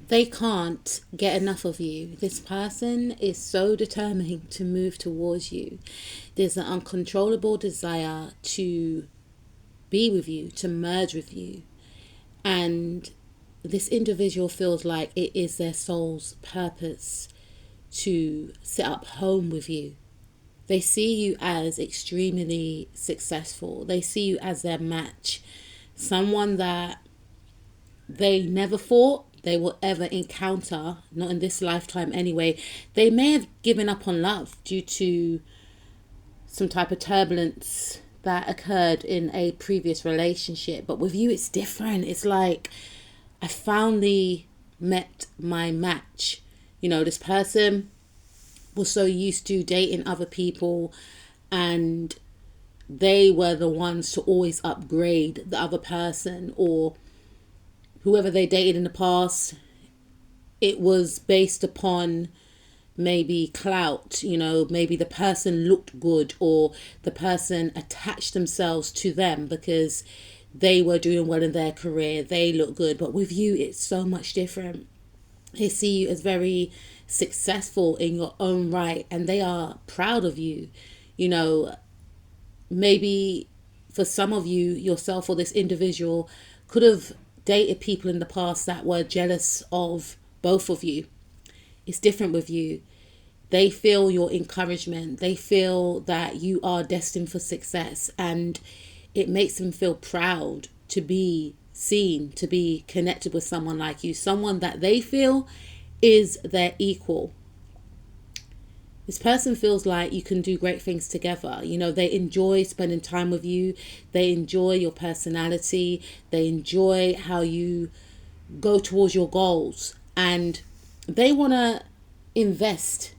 They can't get enough of you. This person is so determined to move towards you. There's an uncontrollable desire to be with you, to merge with you. And this individual feels like it is their soul's purpose to set up home with you. They see you as extremely successful. They see you as their match. Someone that they never thought they will ever encounter, not in this lifetime anyway. They may have given up on love due to some type of turbulence that occurred in a previous relationship. But with you, it's different. It's like, I finally met my match. You know, this person was so used to dating other people, and they were the ones to always upgrade the other person, or whoever they dated in the past. It was based upon maybe clout, you know, maybe the person looked good, or the person attached themselves to them because they were doing well in their career, they look good. But with you, it's so much different. They see you as very successful in your own right, and they are proud of you. You know, maybe for some of you, yourself or this individual could have dated people in the past that were jealous of both of you. It's different with you. They feel your encouragement. They feel that you are destined for success, and it makes them feel proud to be seen, to be connected with someone like you, someone that they feel is their equal. This person feels like you can do great things together. You know, they enjoy spending time with you. They enjoy your personality. They enjoy how you go towards your goals. And they want to invest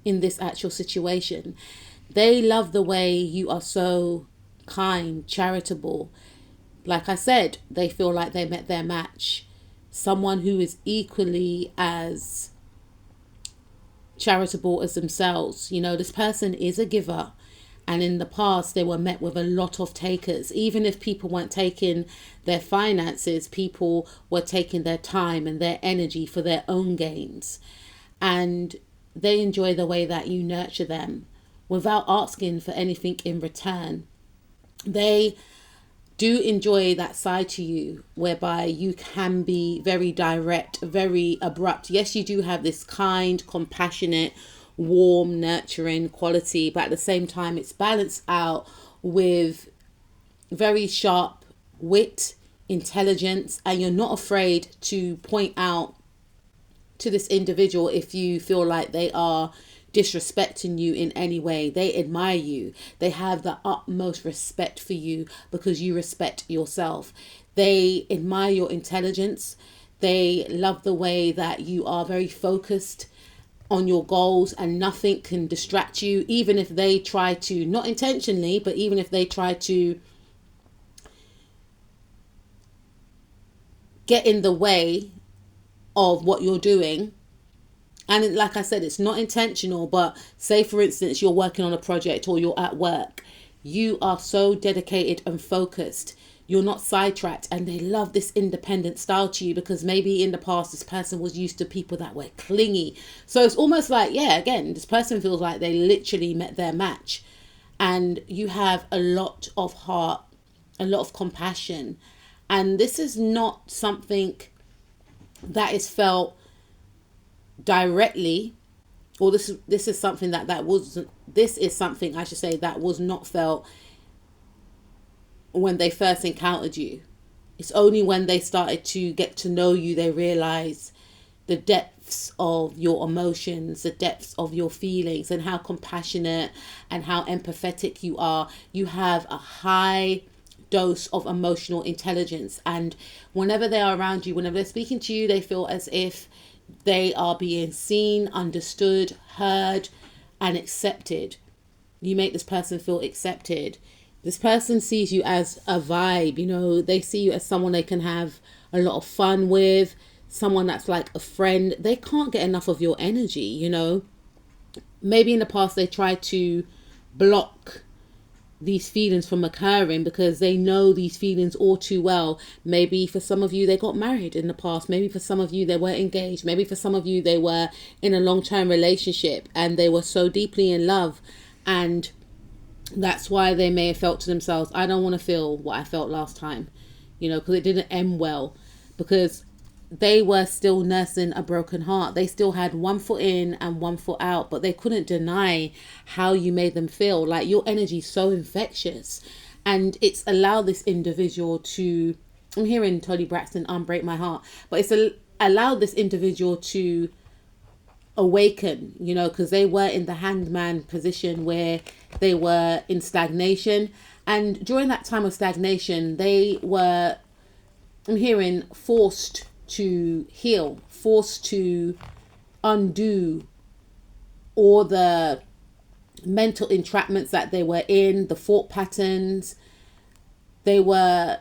in this actual situation. They love the way you are so kind, charitable. Like I said, they feel like they met their match. Someone who is equally as charitable as themselves. You know, this person is a giver, and in the past they were met with a lot of takers. Even if people weren't taking their finances, people were taking their time and their energy for their own gains. And they enjoy the way that you nurture them without asking for anything in return. They do enjoy that side to you whereby you can be very direct, very abrupt. Yes, you do have this kind, compassionate, warm, nurturing quality, but at the same time it's balanced out with very sharp wit, intelligence, and you're not afraid to point out to this individual if you feel like they are disrespecting you in any way. They admire you. They have the utmost respect for you because you respect yourself. They admire your intelligence. They love the way that you are very focused on your goals, and nothing can distract you, even if they try to, not intentionally, but even if they try to get in the way of what you're doing. And like I said, it's not intentional, but say for instance, you're working on a project or you're at work. You are so dedicated and focused. You're not sidetracked, and they love this independent style to you because maybe in the past this person was used to people that were clingy. So it's almost like, yeah, again, this person feels like they literally met their match, and you have a lot of heart, a lot of compassion. And this is not something that is felt directly, or this is something this is something I should say that was not felt when they first encountered you. It's only when they started to get to know you they realize the depths of your emotions, the depths of your feelings, and how compassionate and how empathetic you are. You have a high dose of emotional intelligence, and whenever they are around you, whenever they're speaking to you, they feel as if they are being seen, understood, heard, and accepted. You make this person feel accepted. This person sees you as a vibe, you know, they see you as someone they can have a lot of fun with, someone that's like a friend. They can't get enough of your energy, you know. Maybe in the past they tried to block these feelings from occurring, because they know these feelings all too well. Maybe for some of you, they got married in the past. Maybe for some of you, they were engaged. Maybe for some of you, they were in a long-term relationship and they were so deeply in love. And that's why they may have felt to themselves, I don't want to feel what I felt last time, because it didn't end well. Because they were still nursing a broken heart. They still had one foot in and one foot out, but they couldn't deny how you made them feel. Like, your energy is so infectious, and it's allowed this individual to, I'm hearing Tony Braxton, Unbreak My Heart, but it's allowed this individual to awaken, because they were in the hanged man position where they were in stagnation. And during that time of stagnation, they were, I'm hearing, forced to heal, forced to undo all the mental entrapments that they were in, the thought patterns. They were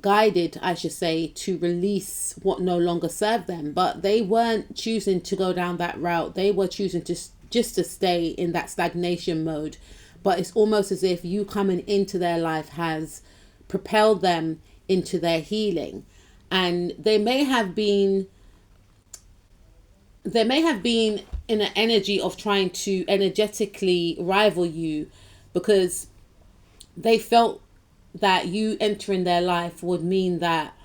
guided, I should say, to release what no longer served them, but they weren't choosing to go down that route. They were choosing to just to stay in that stagnation mode. But it's almost as if you coming into their life has propelled them into their healing. And they may have been in an energy of trying to energetically rival you, because they felt that you entering their life would mean that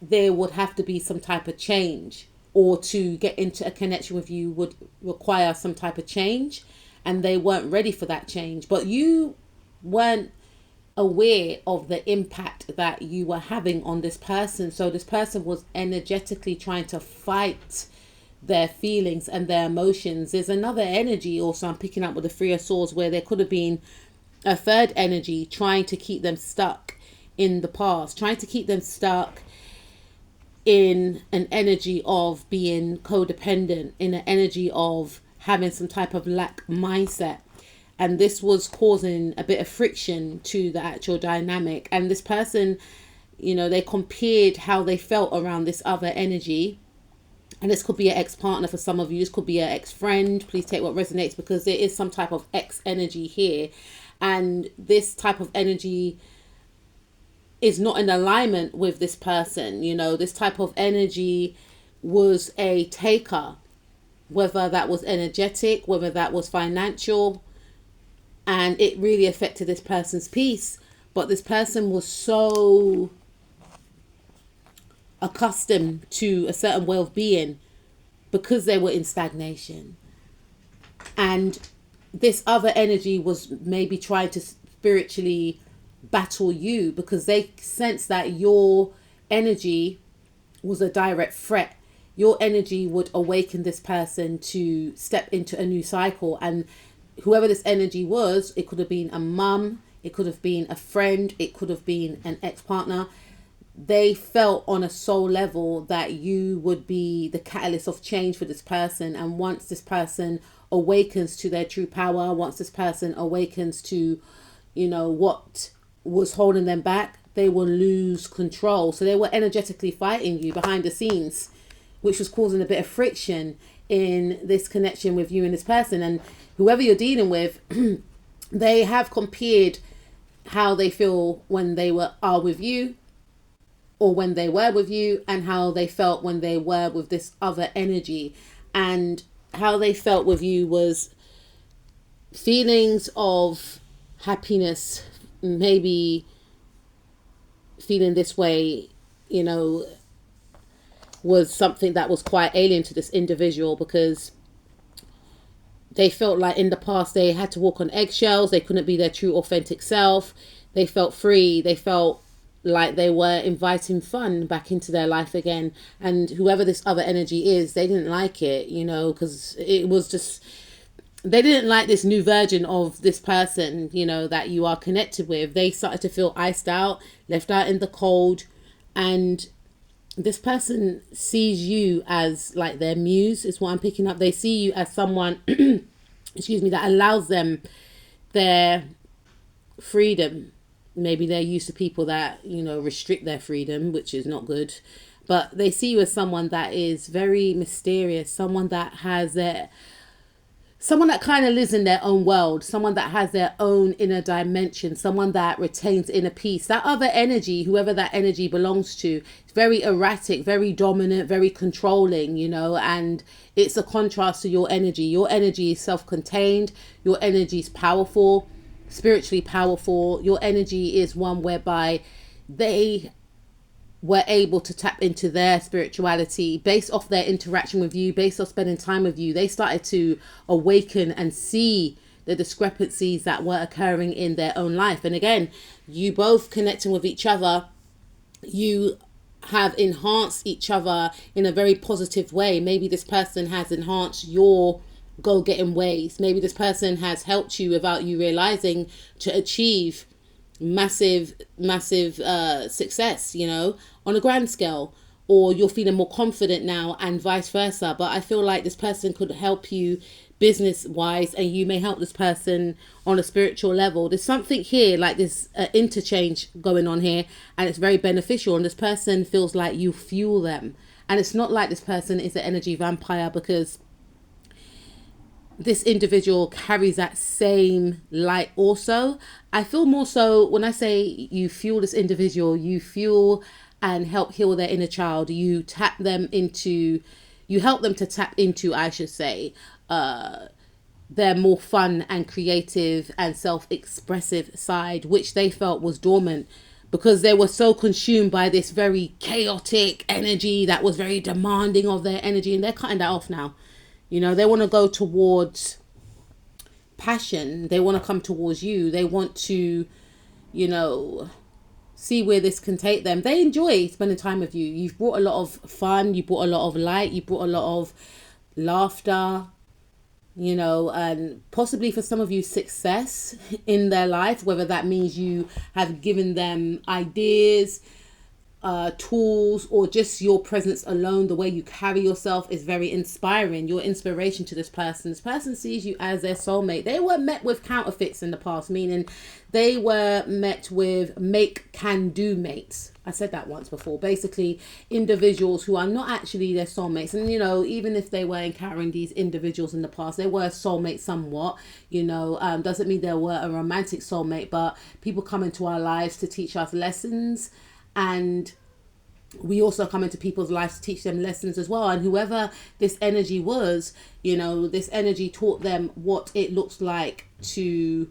there would have to be some type of change, or to get into a connection with you would require some type of change, and they weren't ready for that change. But you weren't aware of the impact that you were having on this person. So this person was energetically trying to fight their feelings and their emotions. There's another energy also I'm picking up with the Three of Swords, where there could have been a third energy trying to keep them stuck in the past, trying to keep them stuck in an energy of being codependent, in an energy of having some type of lack mindset. And this was causing a bit of friction to the actual dynamic. And this person, they compared how they felt around this other energy. And this could be an ex-partner for some of you. This could be an ex-friend. Please take what resonates, because there is some type of ex-energy here. And this type of energy is not in alignment with this person. This type of energy was a taker, whether that was energetic, whether that was financial, and it really affected this person's peace. But this person was so accustomed to a certain way of being because they were in stagnation. And this other energy was maybe trying to spiritually battle you, because they sensed that your energy was a direct threat. Your energy would awaken this person to step into a new cycle. And whoever this energy was, it could have been a mum, it could have been a friend, it could have been an ex-partner. They felt on a soul level that you would be the catalyst of change for this person. And once this person awakens to their true power, once this person awakens to, what was holding them back, they will lose control. So they were energetically fighting you behind the scenes, which was causing a bit of friction in this connection with you and this person. And whoever you're dealing with, they have compared how they feel when they are with you, or when they were with you, and how they felt when they were with this other energy. And how they felt with you was feelings of happiness, maybe feeling this way, was something that was quite alien to this individual, because they felt like in the past they had to walk on eggshells. They couldn't be their true authentic self. They felt free. They felt like they were inviting fun back into their life again. And whoever this other energy is, they didn't like it, because it was just, they didn't like this new version of this person, that you are connected with. They started to feel iced out, left out in the cold. And this person sees you as like their muse, is what I'm picking up. They see you as someone, excuse me, that allows them their freedom. Maybe they're used to people that, restrict their freedom, which is not good. But they see you as someone that is very mysterious, someone that has their someone that kind of lives in their own world, someone that has their own inner dimension, someone that retains inner peace. That other energy, whoever that energy belongs to, is very erratic, very dominant, very controlling, you know, and it's a contrast to your energy. Your energy is self-contained, your energy is powerful, spiritually powerful. Your energy is one whereby they were able to tap into their spirituality based off their interaction with you, based off spending time with you. They started to awaken and see the discrepancies that were occurring in their own life. And again, you both connecting with each other, you have enhanced each other in a very positive way. Maybe this person has enhanced your go-getting ways. Maybe this person has helped you without you realizing to achieve massive success, you know, on a grand scale, or you're feeling more confident now and vice versa. But I feel like this person could help you business wise, and you may help this person on a spiritual level. There's something here like this interchange going on here, and it's very beneficial, and this person feels like you fuel them. And it's not like this person is an energy vampire, because this individual carries that same light also. I feel more so when I say you fuel this individual, you fuel and help heal their inner child. You help them to tap into, I should say, their more fun and creative and self-expressive side, which they felt was dormant because they were so consumed by this very chaotic energy that was very demanding of their energy, and they're cutting that off now. You know, they want to go towards passion. They want to come towards you. They want to, you know, see where this can take them. They enjoy spending time with you. You've brought a lot of fun. You brought a lot of light. You brought a lot of laughter, you know, and possibly for some of you success in their life, whether that means you have given them ideas, tools, or just your presence alone, the way you carry yourself is very inspiring. You're inspiration to this person. This person sees you as their soulmate. They were met with counterfeits in the past, meaning they were met with can-do mates. I said that once before. Basically, individuals who are not actually their soulmates. And, you know, even if they were encountering these individuals in the past, they were soulmates somewhat, you know, doesn't mean they were a romantic soulmate, but people come into our lives to teach us lessons. And we also come into people's lives to teach them lessons as well. And whoever this energy was, you know, this energy taught them what it looks like to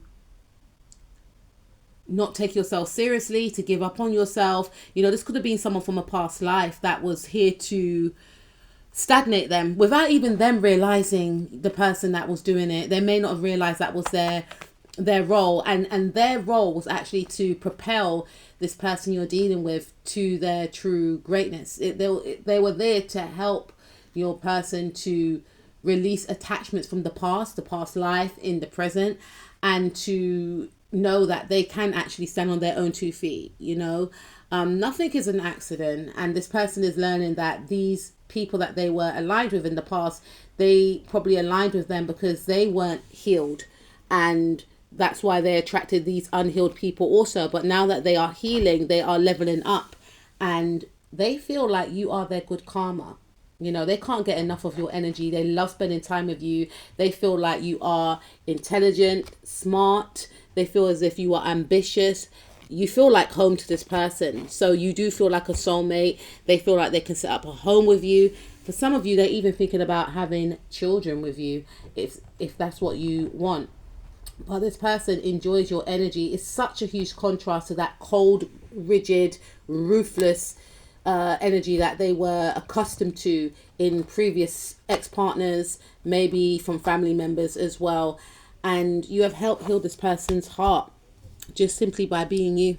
not take yourself seriously, to give up on yourself. You know, this could have been someone from a past life that was here to stagnate them without even them realizing the person that was doing it. They may not have realized that was their role, and their role was actually to propel this person you're dealing with to their true greatness. They were there to help your person to release attachments from the past life in the present, and to know that they can actually stand on their own 2 feet. You know, nothing is an accident, and this person is learning that these people that they were aligned with in the past, they probably aligned with them because they weren't healed, and that's why they attracted these unhealed people also. But now that they are healing, they are leveling up, and they feel like you are their good karma. You know, they can't get enough of your energy. They love spending time with you. They feel like you are intelligent, smart. They feel as if you are ambitious. You feel like home to this person. So you do feel like a soulmate. They feel like they can set up a home with you. For some of you, they're even thinking about having children with you, if that's what you want. But this person enjoys your energy. It's such a huge contrast to that cold, rigid, ruthless energy that they were accustomed to in previous ex-partners, maybe from family members as well. And you have helped heal this person's heart just simply by being you.